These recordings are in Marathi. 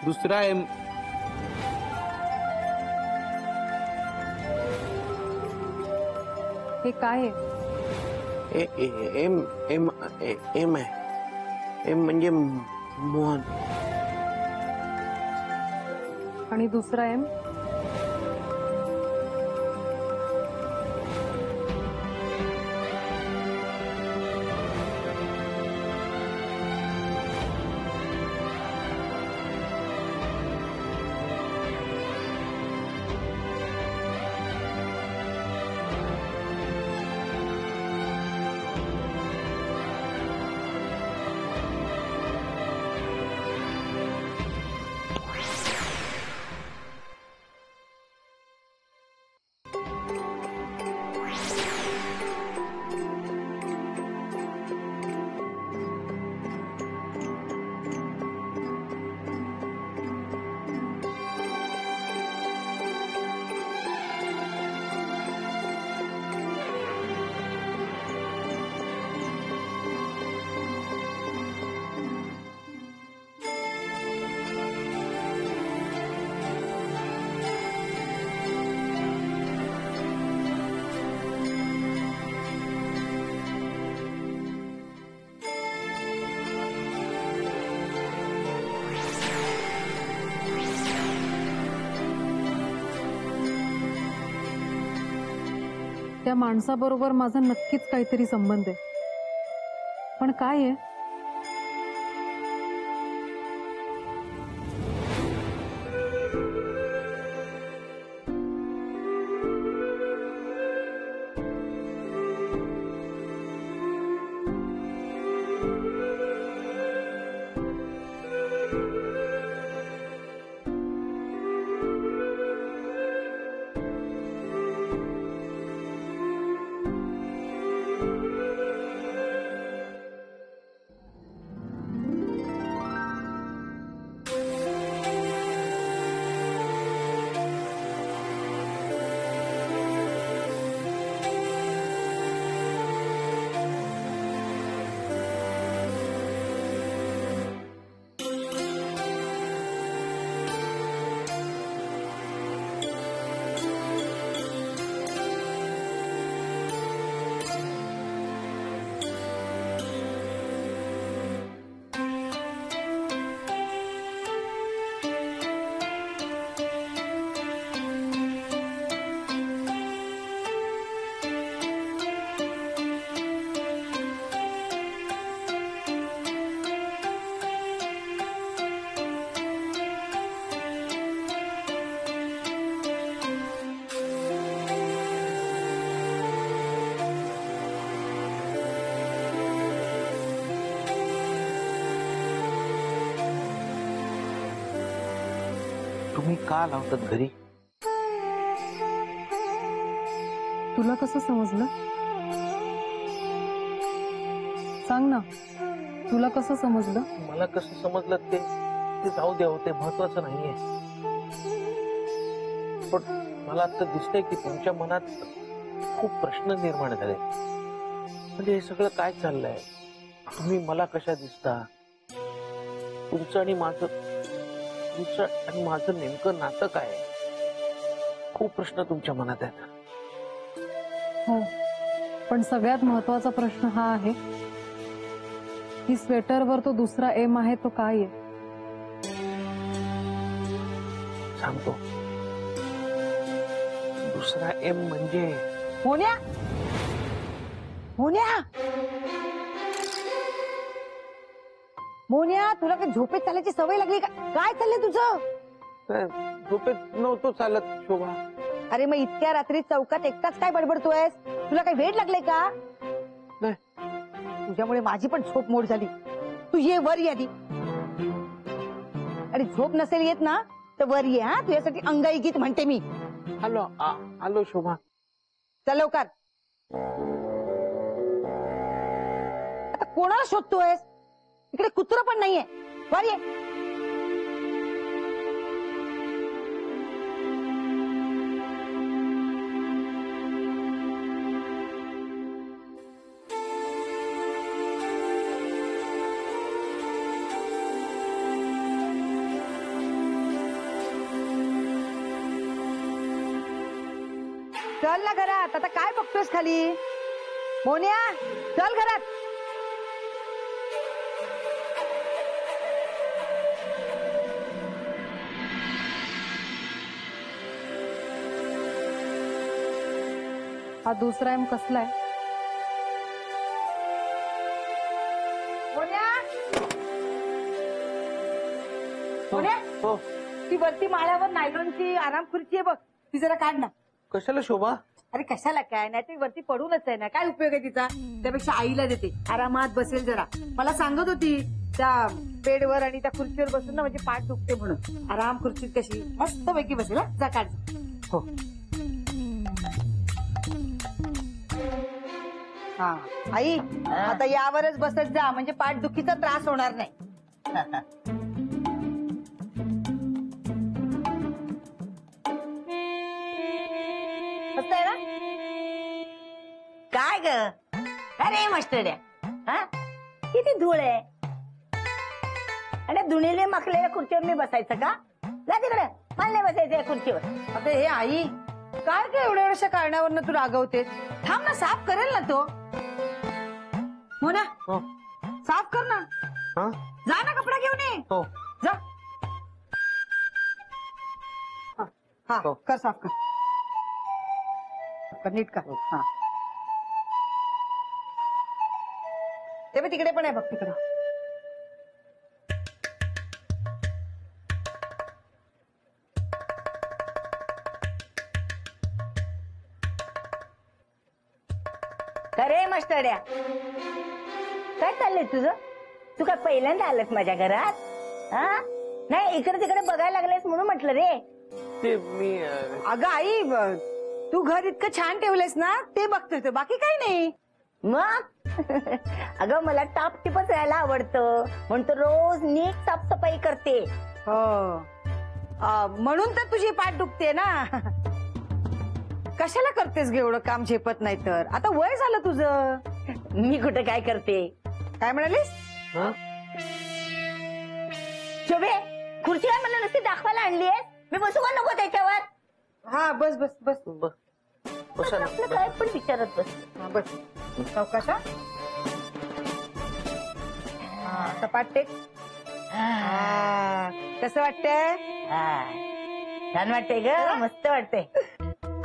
दुसरा एम. हे काय आहे? एम एम एम आहे. एम म्हणजे मोहन. आणि दुसरा एम? त्या माणसाबरोबर माझा नक्कीच काहीतरी संबंध आहे, पण काय आहे? तुम्ही का लावतात घरी? तुला कसं समजलं? सांग ना, तुला कसं समजलं? मला कसं समजलं ते जाऊ द्या, ते महत्वाचं नाहीये. पण मला आता दिसतंय की तुमच्या मनात खूप प्रश्न निर्माण झाले. म्हणजे हे सगळं काय चाललंय? तुम्ही मला कशा दिसता? तुमचं आणि माझं नेमकं नातं काय? खूप प्रश्न तुमच्या मनात आहेत. हो, पण सगळ्यात महत्वाचा प्रश्न हा आहे की स्वेटरवर तो दुसरा एम आहे तो काय आहे? सांगतो. दुसरा एम म्हणजे मोन्या, मोन्या, मोन्या, तुला काय झोपेत चालायची सवय लागली का? काय चाललंय तुझं? झोपेत नव्हतो चालत शोभा. अरे मग इतक्या रात्री चौकात एकटाच काय बडबडतोयस? तुला काही वेड लागले का? नाही. तुझ्यामुळे माझी पण झोप मोड झाली. तू ये वर ये आधी. आणि झोप नसेल येत ना तर वर ये. हा, तुझ्यासाठी अंगाई गीत म्हणते मी. आलो शोभा. चल लवकर. आता कोणाला शोधतोयस? इकडे कुत्र पण नाहीये. वर ये. चल ना घरात, आता काय बघतोस खाली? मोन्या, चल घरात. हा दुसरा एम कसलाय? मोन्या, मोन्या, हो. ती वरती माळ्यावर नायलॉनची आराम खुर्ची आहे बघ, ती जरा काढ ना. कशाला शोभा? अरे कशाला काय, नाही ती वरती पडूनच आहे ना, काय उपयोग आहे तिचा? त्यापेक्षा आईला देते, आरामात बसेल जरा. मला सांगत होती त्या बेडवर आणि त्या खुर्चीवर बसून ना म्हणजे पाठ दुखते म्हणून. आराम खुर्चीत कशी मस्त पैकी बसेल. हा, जा काढ. हो. हा आई, आता यावरच बसत जा म्हणजे पाठ दुखीचा त्रास होणार नाही. मस्त आहे ना? काय ग? अरे मास्टर्या, हा किती धूळ आहे. आणि धुणीले माखलेल्या खुर्चीवर मी बसायचं का? जा तिकडे, मला नाही बसायचं या खुर्चीवर. आता हे आई, काय काय एवढ्या एवढ्याशा कारणावरनं तू रागवतेस? थांब ना, साफ करेल ना तो. हो ना, हो. साफ कर ना. हा? जा ना, कपडा घेऊन ये. हो. जा. हा, हो. कर साफ कर. नीट कर. हा, ते बघ तिकडे पण आहे बघ, तिकडे. अरे मास्टर्या, काय चाललंय तुझं? तू काय पहिल्यांदा आलास माझ्या घरात? हा नाही, इकडे तिकडे बघायला लागलेस म्हणून म्हटलं रे. ते मी अगं आई, तू घर इतकं छान ठेवलेस ना, ते बघतोय तो, बाकी काही नाही. मग अगं मला टापटिपच राहायला आवडतं म्हणून तर रोज नीट साफसफाई करते. हो, म्हणून तर तुझी पाठ दुखते ना. कशाला करतेस ग एवढं काम, झेपत नाही तर? आता वय झालं तुझं. मी कुठे काय करते? काय म्हणालीस? हा? शोभे, खुर्ची काय मला नुसती दाखवायला आणलीये? मी बसू का नको त्याच्यावर? हा, बस बस बस. बसा ना, आपलं बसा. काय पण विचारत बस. हा, बस. सावकाश हा. सपाट टेक. कसं वाटतंय? छान वाटतंय ग, मस्त वाटतंय.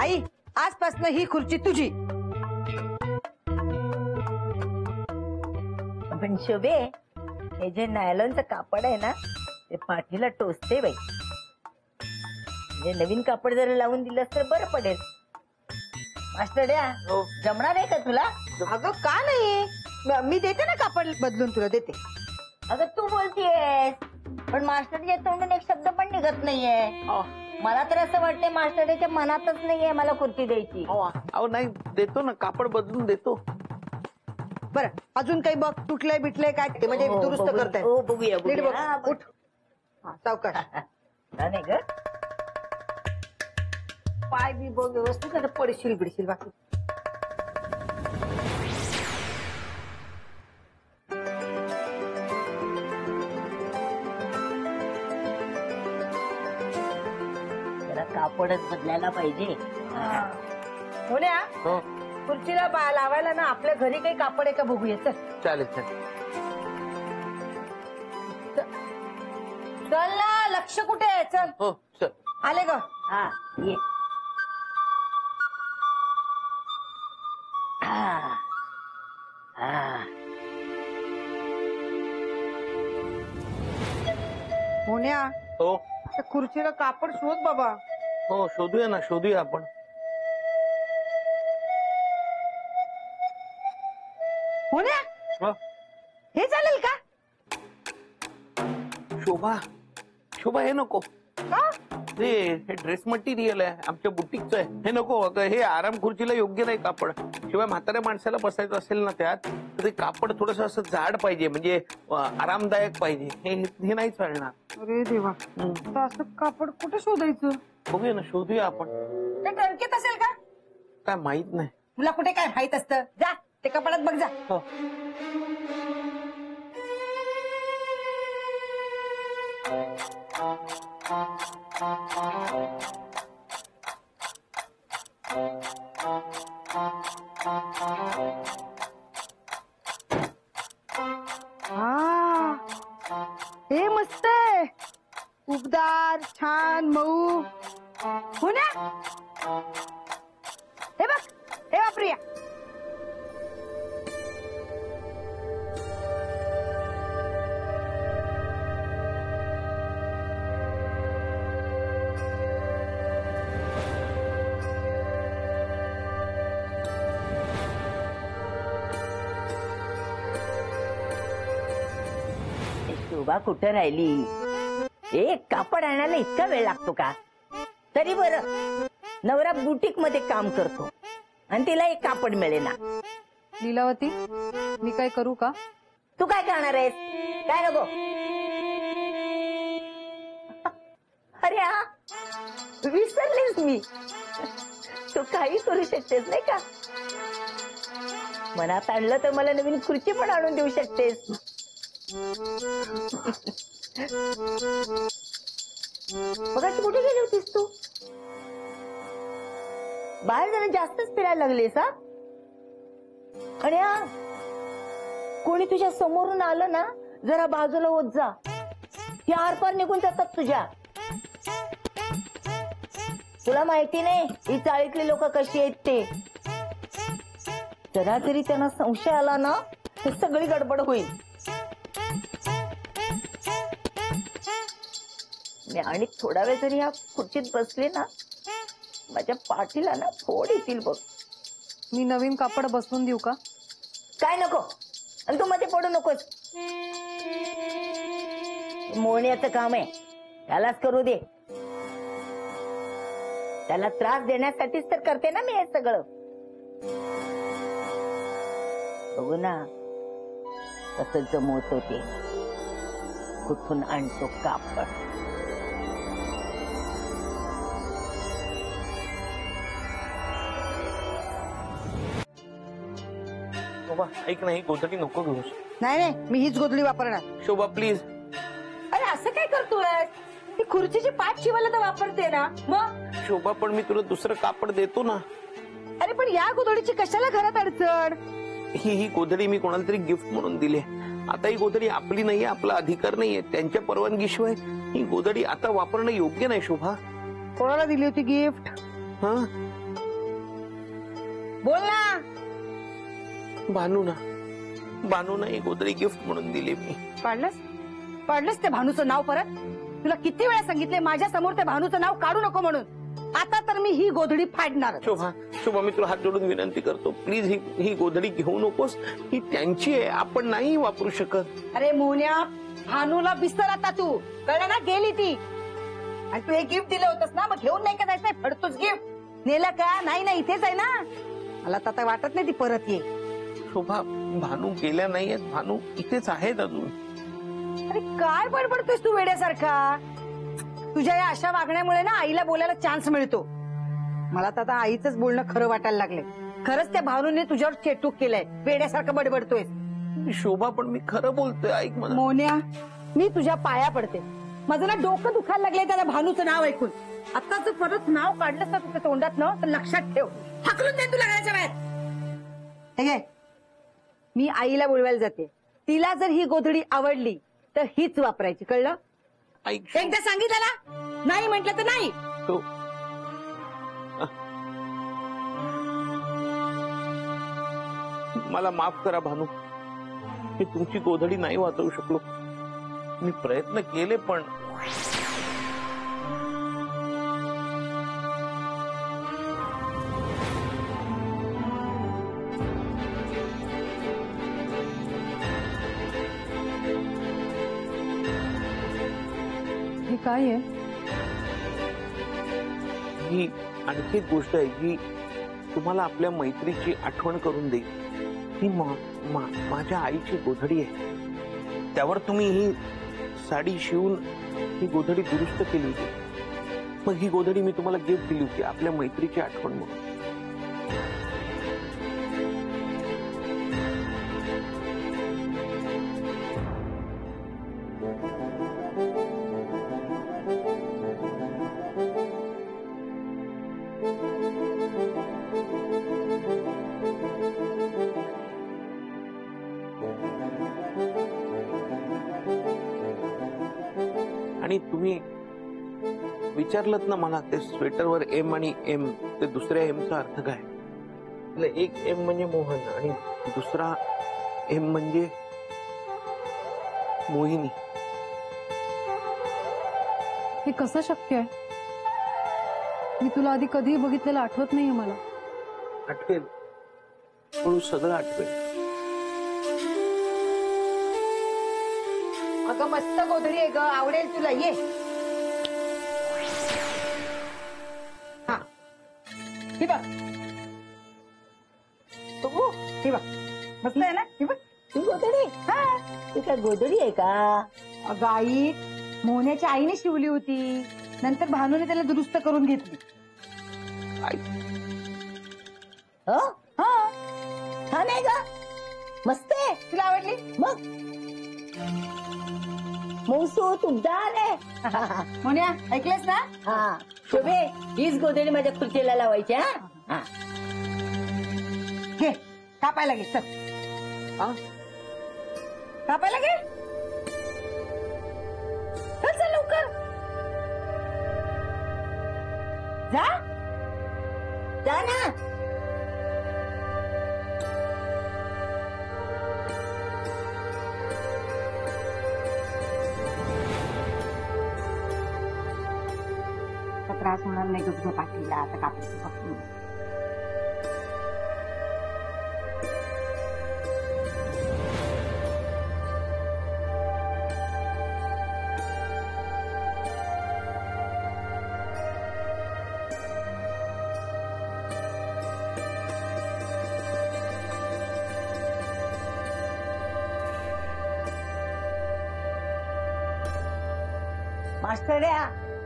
आई, आजपासून ही खुर्ची तुझी. पण शोभे, हे जे नायलॉनचं कापड आहे ना, ते पाठीला टोचते बाई. म्हणजे नवीन कापड जर लावून दिलंस तर बरं पडेल. मास्टर्या, हो. जमणार आहे का तुला? अगं का नाही, मी देते ना कापड बदलून, तुला देते. अगं तू बोलतीयस, पण मास्टरच्या तोंडून एक शब्द पण निघत नाहीये. अहो, मला तर असं वाटतंय मास्टरच्या मनातच नाहीये मला खुर्ची द्यायची. अहो नाही, देतो ना, कापड बदलून देतो. बरं, अजून काही बघ, तुटलंय बिटलंय काय ते, म्हणजे हो, दुरुस्त बघूया. करताय. हो, बघूया, नीट बघूया. बघ. हा, बघ. उठ. हा, सावकाश. नाही ग, पाय बी बघ व्यवस्थित, नाही तर पडशील बिडशील बाकी. जरा कापडच बदलायला पाहिजे. होण्या, हो. खुर्चीला लावायला ना आपल्या घरी काही कापड आहे का बघूया. चल चालेल चालेल. चल ना, लक्ष कुठे आहे? चल, हो चल. आले ग. हा ये. हा. हा. होण्या, हो त्या खुर्चीला कापड शोध बाबा. हो, शोधूया ना, शोधूया आपण. होण्या, हो. हे चालेल का? शोभा, शोभा हे नको. का? हे ड्रेस मटेरियल आहे, आमच्या बुटीकचं आहे. हे नको अगं, हे आराम खुर्चीला योग्य नाही कापड. शिवाय म्हाताऱ्या माणसाला बसायचं असेल ना त्यात, तर ते कापड थोडस असं जाड पाहिजे, म्हणजे आरामदायक पाहिजे. हे नाही चालणार. अरे देवा, तर असं कापड कुठे शोधायचं? बघूया ना, शोधूया आपण. ते टणकेत असेल का? काय माहित नाही. तुला कुठे काय माहित असतं? जा ते कपाडात बघ जा. हो. उबदार छान मऊ हो ना. हे बघ प्रिया. शोभा कुठं राहिली? एक कापड आणायला इतका वेळ लागतो का? तरी बरं नवरा बुटीक मध्ये काम करतो आणि तिला एक कापड मिळेना. लीलावती, मी काय करू का? तू काय करणार आहेस? काय नको. अरे हा, विसरलीस मी. तू काही करू शकतेस नाही का? मनात आणलं तर मला नवीन खुर्ची पण आणून देऊ शकतेस. बघा तू कुठे गेली होतीस? तू बाहेर जरा जास्तच फिरायला लागलीस हा. आणि हा, कोणी तुझ्या समोरून आलं ना, जरा बाजूला होत जा. ती आरपार निघून जातात तुझ्या. तुला माहिती नाही ही चाळीतली लोक कशी आहेत ते. जरा जरी त्यांना संशय आला ना तर सगळी गडबड होईल. मी आणि थोडा वेळ जरी या खुर्चीत बसले ना, माझ्या पाठीला ना फोड येतील बघ. मी नवीन कापड बसवून देऊ का? काय नको. आणि तू मध्ये पडू नकोस. मोहण्याचं काम आहे, त्यालाच करू दे. त्याला त्रास देण्यासाठीच तर करते ना मी हे सगळं. बघू ना कसं जमवतो ते. कुठून आणतो कापड. शोभा ऐक नाही, गोधडी नको घेऊस. नाही मी हीच गोधडी वापरणार. शोभा प्लीज. अरे असं काय करतोय? ती खुर्चीची पाठ शिवायला तर वापरते ना मग. शोभा पण मी तुला दुसरं कापड देतो ना. अरे पण या गोधडीची कशाला घरात अडचण? ही गोधडी मी कोणाला तरी गिफ्ट म्हणून दिली. आता ही गोधडी आपली नाहीये, आपला अधिकार नाहीये. त्यांच्या परवानगीशिवाय ही गोधडी आता वापरणं योग्य नाही. शोभा, कोणाला दिली होती गिफ्ट? हा बोल ना. भानूना ही गोधडी गिफ्ट म्हणून दिली मी. पाडलंस ते भानूचं नाव परत? तुला किती वेळा सांगितले माझ्या समोर त्या भानूचं नाव काढू नको म्हणून. आता तर मी ही गोधडी फाडणार. शोभा मी तुला हात जोडून विनंती करतो, प्लीज ही गोधडी घेऊ नकोस. ही त्यांची आहे, आपण नाही वापरू शकत. अरे मोन्या, भानूला विसर आता तू. कळलं ना, गेली ती. आणि तू हे गिफ्ट दिलं होतंस ना, मग घेऊन नाही का जायचंय? फडतोच गिफ्ट नेला का? नाही इथेच आहे ना. मला तर आता वाटत नाही ती परत ये. शोभा, भानू गेल्या नाहीयेत. भानू इथेच आहेत अजून. अरे काय बडबडतोयस तू वेड्यासारखा? तुझ्या या अशा वागण्यामुळे ना आईला बोलायला चान्स मिळतो. मला तर आता आईचंच बोलणं खरं वाटायला लागले. खरंच त्या भावनेने तुझ्यावर चेटूक केलंय. वेड्यासारखं बडबडतोयस. शोभा पण मी खरं बोलतोय, ऐक मला. मोन्या, मी तुझ्या पाया पडते. माझं ना डोकं दुखायला लागलंय त्याला भानूचं नाव ऐकून. आता जर परत नाव काढलंस ना तुझ्या तोंडात ना, तर लक्षात ठेव, हाकलून दे तुला घराच्या बाहेर. हे घे, मी आईला बोलवायला जाते. तिला जर ही गोधडी आवडली तर हीच वापरायची. कळलं? ऐक एकदा सांगितलं ना, नाही म्हटलं तर नाही. तो मला माफ करा भानू, मी तुमची गोधडी नाही वाचवू शकलो. मी प्रयत्न केले पण हे काय आहे? ही आणखी एक गोष्ट आहे जी तुम्हाला आपल्या मैत्रीची आठवण करून देईल. ही माझ्या आईची गोधडी आहे. त्यावर तुम्ही ही साडी शिवून ही गोधडी दुरुस्त केली होती. मग ही गोधडी मी तुम्हाला गिफ्ट दिली होती आपल्या मैत्रीची आठवण म्हणून. आणि तुम्ही विचारलत ना मला ते स्वेटरवर एम आणि एम, ते दुसऱ्या एमचा अर्थ काय? आपलं एक एम म्हणजे मोहन आणि दुसरा एम म्हणजे मोहिनी. हे कसं शक्य आहे? मी तुला आधी कधीही बघितलेलं आठवत नाहीये मला. आठवेल, हळू सगळं आठवेल. अगं मस्त गोधडी आहे ग, आवडेल तुला, ये. हा, ही बघ. बघू, ही बघ, मस्त आहे ना, ही बघ. ती गोधडी? हा, ती काय गोधडी आहे का? अगं आई, मोहन्याच्या आईने शिवली होती, नंतर भानूने त्याला दुरुस्त करून घेतली. हो हा छान आहे का? मस्त आहे. तुला आवडली? मग मौसू तुमदार आहे. मोन्या, ऐकलंस ना? हा शोभे, हीच गोधडी माझ्या खुर्चीला लावायची. हा घे, कापायला घे, चल. हा? कापायला घे, चल चल लवकर जा. जा ना. आता त्रास होणार नाही तुझ्या पाठीला. आता कापायचं फक्त. मास्टर्या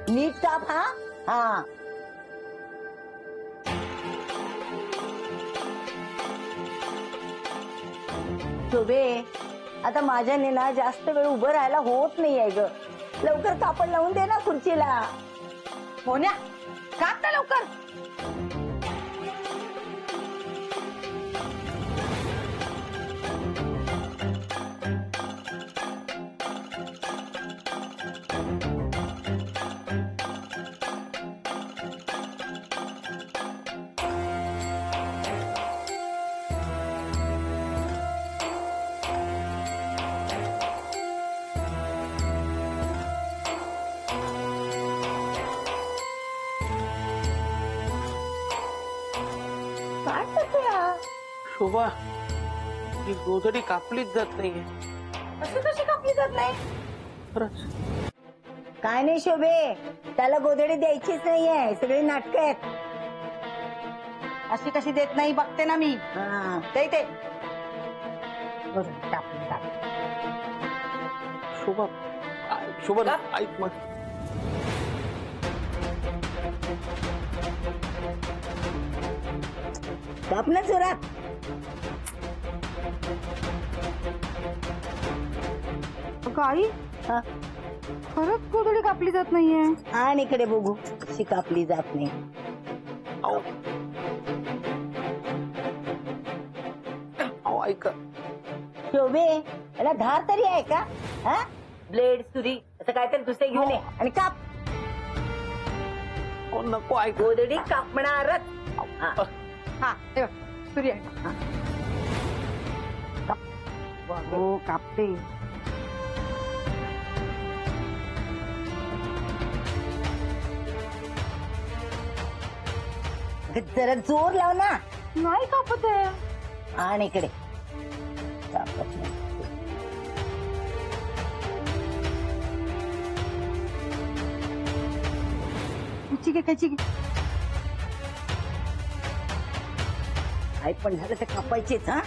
नीट काप. हा हा शोभे, आता माझ्याने ना जास्त वेळ उभं राहायला होत नाहीये ग. लवकर कापड लावून दे ना खुर्चीला. मोन्या, काप ना लवकर. काय करतोय हा? शोभा, ही गोधडी कापलीच जात नाहीये. असं कशी कापली जात नाही? खरंच काय नाही शोभे, त्याला गोधडी द्यायचीच नाहीये. सगळी नाटकं आहेत. अशी कशी देत नाही बघते ना मी. हा ते गोधडी कापली जात. शोभा, शोभा ऐक मग. काप ना जोरात. अगं आई, हा, खरंच गोधडी कापली जात नाहीये. आणि इकडे बघू कशी कापली जात नाही. अहो, अहो ऐका. शोभे, याला धार तरी आहे का? हा, ब्लेड सुरी असं काहीतरी दुसरे घेऊन ये आणि काप. अहो, नको ऐक. गोधडी कापणारच. हा. हा, हे बघ, सूर्य आहे. हो, कापते. जरा जोर लाव ना. नाही कापत आहे. आणि इकडे कापत नाही. कैची घे. आई पण झालं तर कापायचेच. हा